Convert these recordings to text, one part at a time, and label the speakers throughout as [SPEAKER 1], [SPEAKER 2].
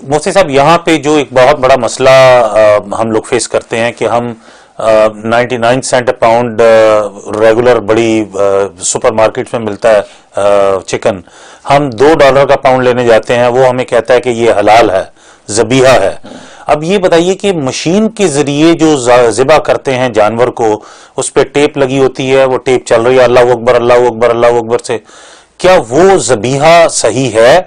[SPEAKER 1] مفتی صاحب یہاں پہ جو ایک بہت بڑا مسئلہ ہم لوگ فیس کرتے ہیں کہ ہم 99 سینٹ پاؤنڈ ریگولر بڑی سپر مارکیٹ میں ملتا ہے چکن، ہم $2 کا پاؤنڈ لینے جاتے ہیں، وہ ہمیں کہتا ہے کہ یہ حلال ہے، ذبیحہ ہے۔ اب یہ بتائیے کہ مشین کے ذریعے جو ذبح کرتے ہیں جانور کو، اس پہ ٹیپ لگی ہوتی ہے، وہ ٹیپ چل رہی ہے اللہ اکبر اللہ اکبر اللہ اکبر سے، کیا وہ ذبیحہ صحیح ہے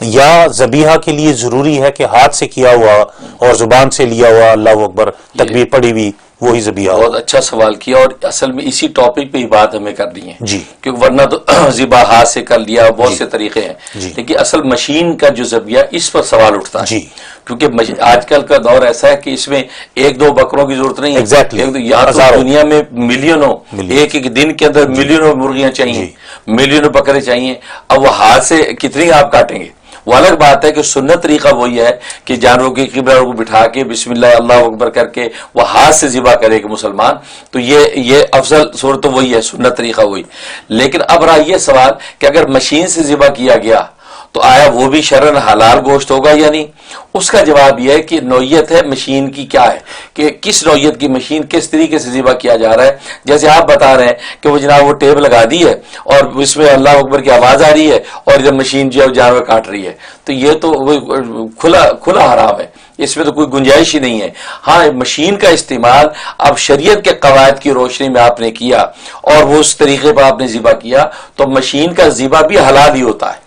[SPEAKER 1] یا ذبیحہ کے لیے ضروری ہے کہ ہاتھ سے کیا ہوا اور زبان سے لیا ہوا اللہ اکبر تکبیر پڑھی ہوئی وہی ذبیحہ؟
[SPEAKER 2] بہت اچھا سوال کیا، اور اصل میں اسی ٹاپک پہ ہی بات ہمیں کرنی ہے
[SPEAKER 1] جی،
[SPEAKER 2] کیونکہ ورنہ تو ذبح ہاتھ سے کر لیا، بہت سے طریقے ہیں، لیکن اصل مشین کا جو ذبیحہ اس پر سوال اٹھتا ہے کیونکہ آج کل کا دور ایسا ہے کہ اس میں ایک دو بکروں کی ضرورت نہیں ہے، یہاں تو دنیا میں ملینوں، ایک دن کے اندر ملینوں مرغیاں چاہیے، ملینوں بکرے چاہیے، اب وہ ہاتھ سے کتنی آپ کاٹیں گے؟ وہ الگ بات ہے کہ سنت طریقہ وہی ہے کہ جانوروں کی قبلہ کو بٹھا کے بسم اللہ اللہ اکبر کر کے وہ ہاتھ سے ذبح کرے گا مسلمان، تو یہ افضل صورت تو وہی ہے، سنت طریقہ وہی۔ لیکن اب رہا یہ سوال کہ اگر مشین سے ذبح کیا گیا تو آیا وہ بھی شرعاً حلال گوشت ہوگا یا نہیں؟ اس کا جواب یہ ہے کہ نوعیت ہے مشین کی، کیا ہے کہ کس نوعیت کی مشین کس طریقے سے ذبح کیا جا رہا ہے۔ جیسے آپ بتا رہے ہیں کہ وہ جناب وہ ٹیپ لگا دی ہے اور اس میں اللہ اکبر کی آواز آ رہی ہے اور ادھر مشین جو ہے جانور کاٹ رہی ہے، تو یہ تو کھلا حرام ہے، اس میں تو کوئی گنجائش ہی نہیں ہے۔ ہاں مشین کا استعمال اب شریعت کے قواعد کی روشنی میں آپ نے کیا اور وہ اس طریقے پر آپ نے ذبح کیا تو مشین کا ذبح بھی حلال ہی ہوتا ہے،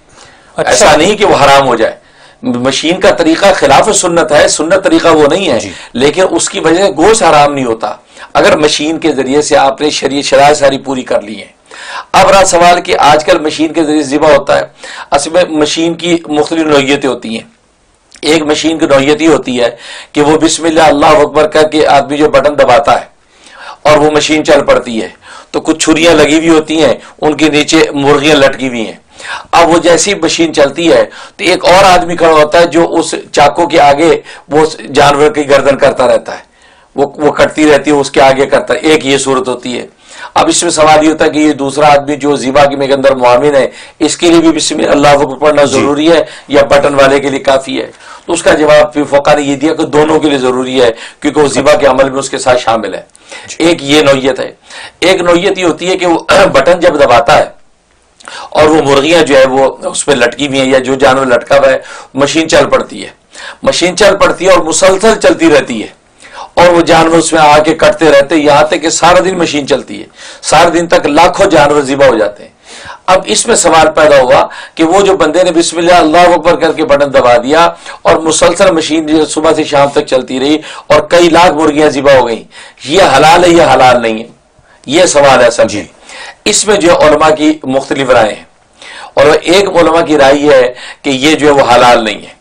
[SPEAKER 2] ایسا نہیں کہ وہ حرام ہو جائے۔ مشین کا طریقہ خلاف سنت ہے، سنت طریقہ وہ نہیں ہے، لیکن اس کی وجہ سے گوشت حرام نہیں ہوتا اگر مشین کے ذریعے سے آپ نے شرائط ساری پوری کر لی ہیں۔ اب رہا سوال کہ آج کل مشین کے ذریعے ذبح ہوتا ہے، اصل میں مشین کی مختلف نوعیتیں ہوتی ہیں۔ ایک مشین کی نوعیت یہ ہوتی ہے کہ وہ بسم اللہ اللہ اکبر کر کے آدمی جو بٹن دباتا ہے اور وہ مشین چل پڑتی ہے، تو کچھ چھریاں لگی ہوئی ہوتی ہیں، ان کے نیچے مرغیاں لٹکی ہوئی ہیں۔ اب وہ جیسی مشین چلتی ہے تو ایک اور آدمی کھڑا ہوتا ہے جو اس چاقو کے آگے وہ جانور کی گردن کرتا رہتا ہے، وہ کٹتی رہتی ہے، اس کے آگے کرتا ہے، ایک یہ صورت ہوتی ہے۔ اب اس میں سوال یہ ہوتا ہے کہ یہ دوسرا آدمی جو ذبح کے اندر معاون ہے، اس کے لیے بھی بسم اللہ اکبر پڑھنا ضروری ہے یا بٹن والے کے لیے کافی ہے؟ تو اس کا جواب پھر فقہ نے یہ دیا کہ دونوں کے لیے ضروری ہے کیونکہ وہ ذبح کے عمل میں اس کے ساتھ شامل ہے۔ ایک یہ نوعیت ہے۔ ایک نوعیت یہ ہوتی ہے کہ وہ بٹن جب دباتا ہے اور وہ مرغیاں جو ہے وہ اس پہ لٹکی ہوئی ہیں یا جو جانور لٹکا ہوا ہے، مشین چل پڑتی ہے، مشین چل پڑتی ہے اور مسلسل چلتی رہتی ہے اور وہ جانور اس میں آ کے کٹتے رہتے ہیں یہاں تک کہ سارا دن مشین چلتی ہے، سارے دن تک لاکھوں جانور ذبح ہو جاتے ہیں۔ اب اس میں سوال پیدا ہوا کہ وہ جو بندے نے بسم اللہ اللہ اکبر کر کے بٹن دبا دیا اور مسلسل مشین صبح سے شام تک چلتی رہی اور کئی لاکھ مرغیاں ذبح ہو گئیں، یہ حلال ہے یا حلال نہیں ہے؟ یہ سوال ہے اصل میں۔ اس میں جو علماء کی مختلف رائے ہیں، اور ایک علماء کی رائے یہ ہے کہ یہ جو ہے وہ حلال نہیں ہے،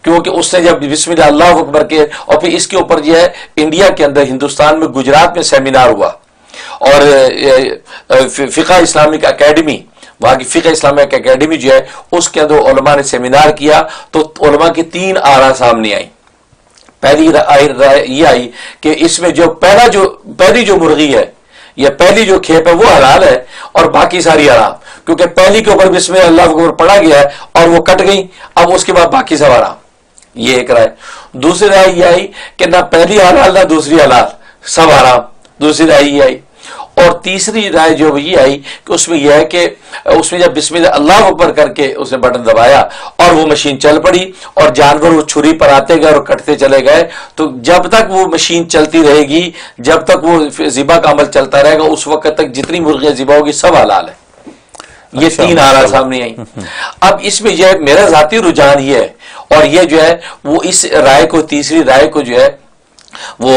[SPEAKER 2] کیونکہ اس نے جب بسم اللہ اللہ اکبر کے اور پھر اس کے اوپر جو ہے انڈیا کے اندر ہندوستان میں گجرات میں سیمینار ہوا اور فقہ اسلامک اکیڈمی، وہاں کی فقہ اسلامک اکیڈمی جو ہے اس کے اندر علماء نے سیمینار کیا تو علماء کی 3 آراء سامنے آئی۔ پہلی رائے یہ آئی کہ اس میں جو پہلی جو مرغی ہے یا پہلی جو کھیپ ہے وہ حلال ہے اور باقی ساری حرام، کیونکہ پہلی کے اوپر بسم اللہ اکبر پڑھا گیا ہے اور وہ کٹ گئی، اب اس کے بعد باقی سب حرام۔ یہ ایک رائے۔ دوسری رائے یہ آئی کہ نہ پہلی حلال نہ دوسری حلال، سب حرام، دوسری رائے یہ آئی۔ اور تیسری رائے جو یہ آئی کہ اس میں یہ ہے کہ اس میں جب بسم اللہ اللہ اکبر کر کے اس نے بٹن دبایا اور وہ مشین چل پڑی اور جانور وہ چھری پر آتے گئے اور کٹتے چلے گئے، تو جب تک وہ مشین چلتی رہے گی، جب تک وہ ذبح کا عمل چلتا رہے گا، اس وقت تک جتنی مرغیاں ذبح ہوگی سب حلال ہے۔ یہ 3 آراء سامنے آئی۔ اب اس میں جو ہے میرا ذاتی رجحان یہ ہے، اور یہ جو ہے وہ اس رائے کو، تیسری رائے کو جو ہے وہ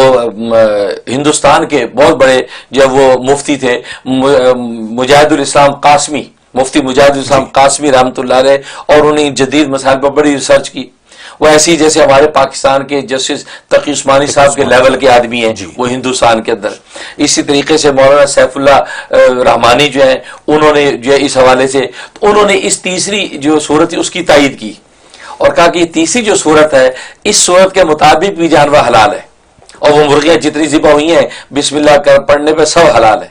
[SPEAKER 2] ہندوستان کے بہت بڑے جو وہ مفتی تھے مجاہد الاسلام قاسمی، مفتی مجاہد الاسلام قاسمی رحمۃ اللہ علیہ، اور انہوں نے جدید مسائل پر بڑی ریسرچ کی۔ وہ ایسی جیسے ہمارے پاکستان کے جسٹس تقی عثمانی صاحب کے لیول کے آدمی ہیں وہ ہندوستان کے اندر، اسی طریقے سے مولانا سیف اللہ رحمانی جو ہیں انہوں نے جو ہے اس حوالے سے انہوں نے اس تیسری جو صورت ہے اس کی تائید کی اور کہا کہ یہ تیسری جو صورت ہے اس صورت کے مطابق بھی جانور حلال ہے اور وہ مرغیاں جتنی ذبح ہوئی ہیں بسم اللہ پڑھنے پہ سب حلال ہے۔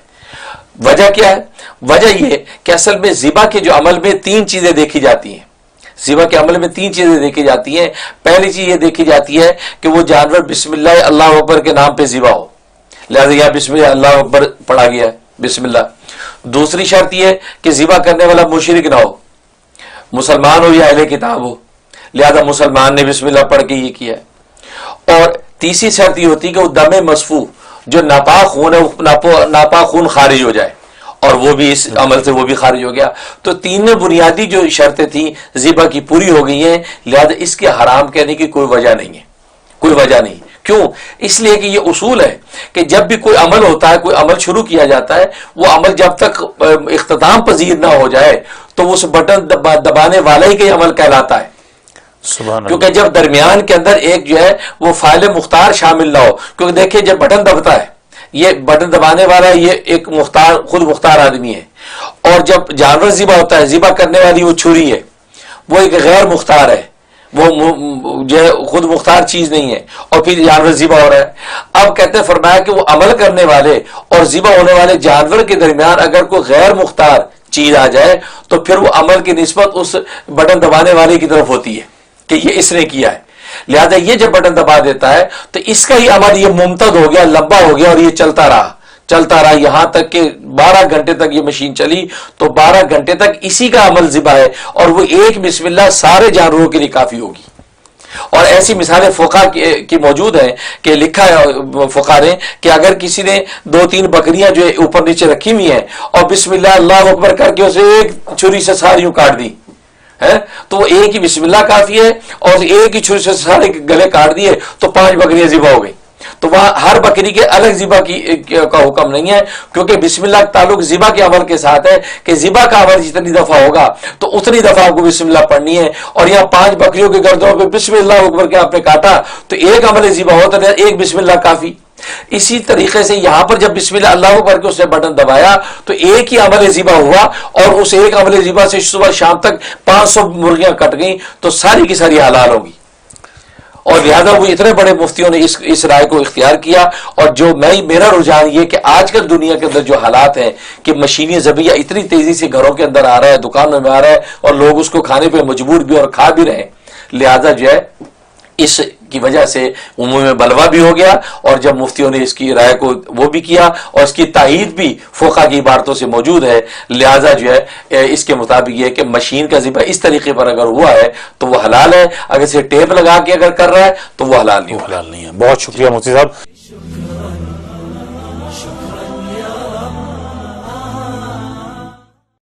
[SPEAKER 2] وجہ کیا ہے؟ وجہ یہ کہ اصل میں ذبح کے جو عمل میں 3 چیزیں دیکھی جاتی ہیں۔ ذبح کے عمل میں 3 چیزیں دیکھی جاتی ہیں. پہلی چیز یہ دیکھی جاتی ہے کہ وہ جانور بسم اللہ اللہ اکبر کے نام پہ ذبح ہو، لہذا یہاں بسم اللہ اللہ اکبر پڑھا گیا ہے، بسم اللہ. دوسری شرط یہ کہ ذبح کرنے والا مشرک نہ ہو، مسلمان ہو یا اہل کتاب ہو، لہذا مسلمان نے بسم اللہ پڑھ کے یہ کیا ہے. اور تیسری شرط یہ ہوتی ہے کہ وہ دم مسفوح جو ناپاک خون ہے، ناپاک خون خارج ہو جائے، اور وہ بھی اس عمل سے وہ بھی خارج ہو گیا. تو 3 بنیادی جو شرطیں تھیں ذبح کی پوری ہو گئی ہیں، لہذا اس کے حرام کہنے کی کوئی وجہ نہیں ہے، کوئی وجہ نہیں. کیوں؟ اس لیے کہ یہ اصول ہے کہ جب بھی کوئی عمل ہوتا ہے، کوئی عمل شروع کیا جاتا ہے، وہ عمل جب تک اختتام پذیر نہ ہو جائے تو وہ اس بٹن دبانے والا ہی کہ عمل کہلاتا ہے. کیونکہ جب درمیان کے اندر ایک جو ہے وہ فاعل مختار شامل نہ ہو، کیونکہ دیکھیں جب بٹن دبتا ہے، یہ بٹن دبانے والا یہ ایک مختار، خود مختار آدمی ہے، اور جب جانور ذبح ہوتا ہے، ذبح کرنے والی وہ چھری ہے، وہ ایک غیر مختار ہے، وہ جو ہے خود مختار چیز نہیں ہے، اور پھر جانور ذبح ہو رہا ہے. اب کہتے ہیں فرمایا کہ وہ عمل کرنے والے اور ذبح ہونے والے جانور کے درمیان اگر کوئی غیر مختار چیز آ جائے تو پھر وہ عمل کی نسبت اس بٹن دبانے والے کی طرف ہوتی ہے کہ یہ اس نے کیا ہے. لہذا یہ جب بٹن دبا دیتا ہے تو اس کا ہی عمل یہ ممتد ہو گیا، لمبا ہو گیا، اور یہ چلتا رہا یہاں تک کہ 12 گھنٹے تک یہ مشین چلی. تو 12 گھنٹے تک اسی کا عمل ذبح ہے، اور وہ ایک بسم اللہ سارے جانوروں کے لیے کافی ہوگی. اور ایسی مثالیں فقہ کی موجود ہیں کہ لکھا ہے فقہ نے کہ اگر کسی نے 2-3 بکریاں جو اوپر نیچے رکھی ہوئی ہیں اور بسم اللہ اللہ اکبر کر کے اسے ایک چھری سے ساریوں کاٹ دی ہے تو وہ ایک ہی بسم اللہ کافی ہے، اور ایک ہی چھری سے سارے گلے کاٹ دیے تو 5 بکریاں ذبح ہو گئی. تو وہاں ہر بکری کے الگ ذبح کا حکم نہیں ہے، کیونکہ بسم اللہ کا تعلق ذبح کے عمل کے ساتھ ہے کہ ذبح کا عمل جتنی دفعہ ہوگا تو اتنی دفعہ آپ کو بسم اللہ پڑھنی ہے. اور یہاں 5 بکریوں کے گردنوں پہ بسم اللہ اکبر کے آپ نے کاٹا تو ایک عمل ذبح ہوتا ہے، ایک بسم اللہ کافی. اسی طریقے سے یہاں پر جب بسم اللہ اللہ اکبر کے اس نے بٹن دبایا تو ایک ہی عمل ذبح ہوا، اور اس ایک عمل ذبح سے صبح شام تک 500 مرغیاں کٹ گئیں تو ساری کی ساری حلال ہوگی. اور لہذا وہ اتنے بڑے مفتیوں نے اس رائے کو اختیار کیا. اور جو میرا رجحان یہ کہ آج کل دنیا کے اندر جو حالات ہیں کہ مشینی ذبیحہ اتنی تیزی سے گھروں کے اندر آ رہا ہے، دکانوں میں آ رہا ہے، اور لوگ اس کو کھانے پہ مجبور بھی اور کھا بھی رہے ہیں، لہذا جو ہے اس کی وجہ سے عموم میں بلوا بھی ہو گیا. اور جب مفتیوں نے اس کی رائے کو وہ بھی کیا اور اس کی تائید بھی فقہ کی عبارتوں سے موجود ہے، لہذا جو ہے اس کے مطابق یہ کہ مشین کا ذبح اس طریقے پر اگر ہوا ہے تو وہ حلال ہے، اگر اسے ٹیپ لگا کے اگر کر رہا ہے تو وہ حلال نہیں ہے.
[SPEAKER 1] بہت شکریہ مفتی صاحب.